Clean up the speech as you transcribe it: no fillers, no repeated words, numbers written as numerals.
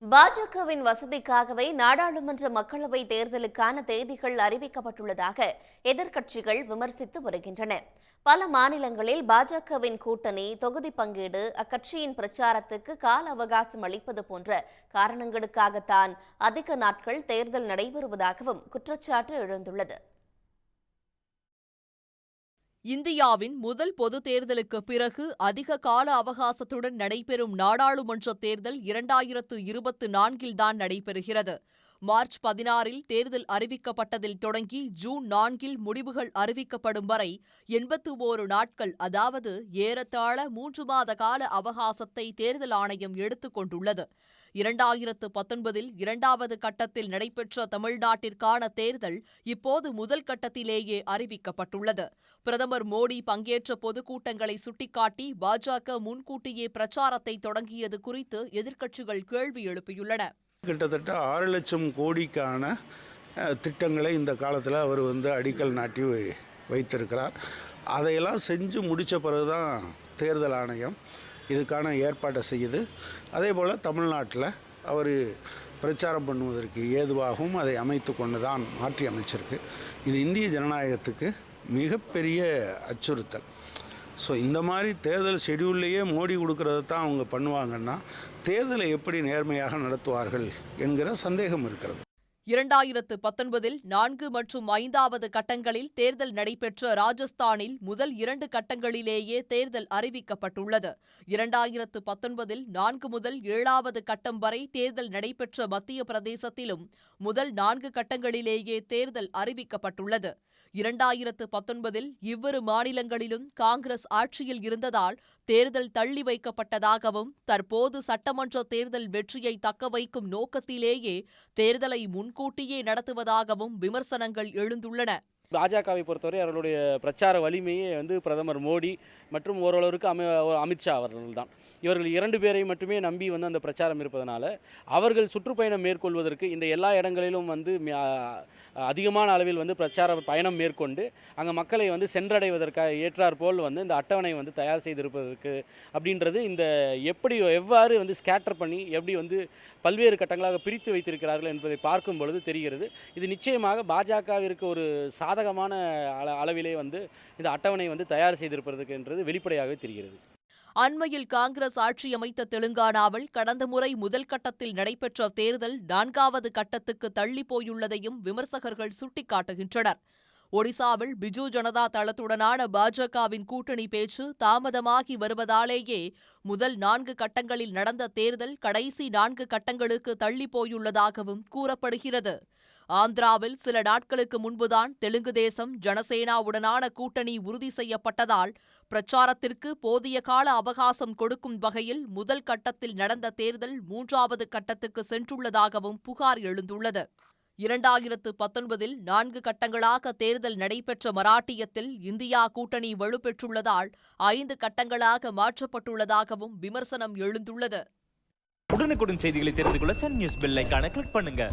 பாஜகவின் வசதிக்காகவே நாடாளுமன்ற மக்களவை தேர்தலுக்கான தேதிகள் அறிவிக்கப்பட்டுள்ளதாக எதிர்க்கட்சிகள் விமர்சித்து வருகின்றன. பல மாநிலங்களில் பாஜகவின் கூட்டணி, தொகுதி பங்கீடு, அக்கட்சியின் பிரச்சாரத்துக்கு கால அவகாசம் அளிப்பது போன்ற காரணங்களுக்காகத்தான் அதிக நாட்கள் தேர்தல் நடைபெறுவதாகவும் குற்றச்சாட்டு எழுந்துள்ளது. இந்தியாவின் முதல் பொதுத் தேர்தலுக்கு பிறகு அதிக கால அவகாசத்துடன் நடைபெறும் நாடாளுமன்ற தேர்தல் 2024 நடைபெறுகிறது. மார்ச் 16 தேர்தல் அறிவிக்கப்பட்டதில் தொடங்கி ஜூன் 4 முடிவுகள் அறிவிக்கப்படும் வரை 81 நாட்கள், அதாவது ஏறத்தாழ 3 மாத கால அவகாசத்தை தேர்தல் ஆணையம் எடுத்துக் கொண்டுள்ளது. 2019 இரண்டாவது கட்டத்தில் நடைபெற்ற தமிழ்நாட்டிற்கான தேர்தல் இப்போது முதல் கட்டத்திலேயே அறிவிக்கப்பட்டுள்ளது. பிரதமர் மோடி பங்கேற்ற பொதுக்கூட்டங்களை சுட்டிக்காட்டி பாஜக முன்கூட்டியே பிரச்சாரத்தை தொடங்கியது குறித்து எதிர்க்கட்சிகள் கேள்வி எழுப்பியுள்ளன. கிட்டத்தட்ட 6 லட்சம் கோடிக்கான திட்டங்களை இந்த காலத்தில் அவர் அடிக்கல் நாட்டி வைத்திருக்கிறார். அதையெல்லாம் செஞ்சு முடித்த பிறகு தான் தேர்தல் ஆணையம் இதுக்கான ஏற்பாட்டை செய்யுது. அதே போல் தமிழ்நாட்டில் அவர் பிரச்சாரம் பண்ணுவதற்கு ஏதுவாகவும் அதை அமைத்து கொண்டு தான் மாற்றி அமைச்சிருக்கு. இது இந்திய ஜனநாயகத்துக்கு மிகப்பெரிய அச்சுறுத்தல். ஸோ இந்த மாதிரி தேர்தல் ஷெடியூல்லையே மோடி கொடுக்கறத தான் அவங்க பண்ணுவாங்கன்னா தேர்தலை எப்படி நேர்மையாக நடத்துவார்கள் என்கிற சந்தேகம் இருக்கிறது. 2019 4 மற்றும் 5வது கட்டங்களில் தேர்தல் நடைபெற்ற ராஜஸ்தானில் முதல் 2 கட்டங்களிலேயே தேர்தல் அறிவிக்கப்பட்டுள்ளது. 2019 4 முதல் 7வது கட்டம் வரை தேர்தல் நடைபெற்ற மத்திய பிரதேசத்திலும் முதல் 4 கட்டங்களிலேயே தேர்தல் அறிவிக்கப்பட்டுள்ளது. 2019 இவ்விரு மாநிலங்களிலும் காங்கிரஸ் ஆட்சியில் இருந்ததால் தேர்தல் தள்ளி வைக்கப்பட்டதாகவும், தற்போது சட்டமன்ற தேர்தல் வெற்றியை தக்கவைக்கும் நோக்கத்திலேயே தேர்தலை முன்கூட்டியே நடத்துவதாகவும் விமர்சனங்கள் எழுந்துள்ளன. பாஜகவை பொறுத்தவரை அவர்களுடைய பிரச்சார வலிமையே பிரதமர் மோடி மற்றும் ஓரளவுக்கு அமித்ஷா அவர்கள் தான். இவர்கள் 2 பேரை மட்டுமே நம்பி அந்த பிரச்சாரம் இருப்பதனால அவர்கள் சுற்றுப்பயணம் மேற்கொள்வதற்கு இந்த எல்லா இடங்களிலும் அதிகமான அளவில் பிரச்சார பயணம் மேற்கொண்டு அங்கே மக்களை சென்றடைவதற்காக ஏற்றாற்போல் இந்த அட்டவணை தயார் செய்திருப்பதற்கு அப்படின்றது இந்த எவ்வாறு ஸ்கேட்டர் பண்ணி எப்படி பல்வேறு கட்டங்களாக பிரித்து வைத்திருக்கிறார்கள் என்பதை பார்க்கும் பொழுது தெரிகிறது. இது நிச்சயமாக பாஜகவிற்கு ஒரு சாதகமான அளவிலே இந்த அட்டவணை தயார் செய்திருப்பதற்கு என்றது வெளிப்படையாகவே தெரிகிறது. அண்மையில் காங்கிரஸ் ஆட்சி அமைத்த தெலுங்கானாவில் கடந்த முறை முதல் கட்டத்தில் நடைபெற்ற தேர்தல் 4வது கட்டத்துக்கு தள்ளி போயுள்ளதையும் விமர்சகர்கள் சுட்டிக்காட்டுகின்றனர். ஒடிசாவில் பிஜு ஜனதா தளத்துடனான பாஜகவின் கூட்டணி பேச்சு தாமதமாகி வருவதாலேயே முதல் 4 கட்டங்களில் நடந்த தேர்தல் கடைசி 4 கட்டங்களுக்கு தள்ளி போயுள்ளதாகவும் கூறப்படுகிறது. ஆந்திராவில் சில நாட்களுக்கு முன்புதான் தெலுங்கு தேசம் ஜனசேனாவுடனான கூட்டணி உறுதி செய்யப்பட்டதால் பிரச்சாரத்திற்கு போதிய கால அவகாசம் கொடுக்கும் வகையில் முதல் கட்டத்தில் நடந்த தேர்தல் 3வது கட்டத்துக்கு சென்றுள்ளதாகவும் புகார் எழுந்துள்ளது. 2019 4 கட்டங்களாக தேர்தல் நடைபெற்ற மராட்டியத்தில் இந்தியா கூட்டணி வலுப்பெற்றுள்ளதால் 5 கட்டங்களாக மாற்றப்பட்டுள்ளதாகவும் விமர்சனம் எழுந்துள்ளது. உடனுக்குடன் செய்திகளை தெரிந்து கொள்ள சன் நியூஸ் பெல் ஐகானை கிளிக் பண்ணுங்க.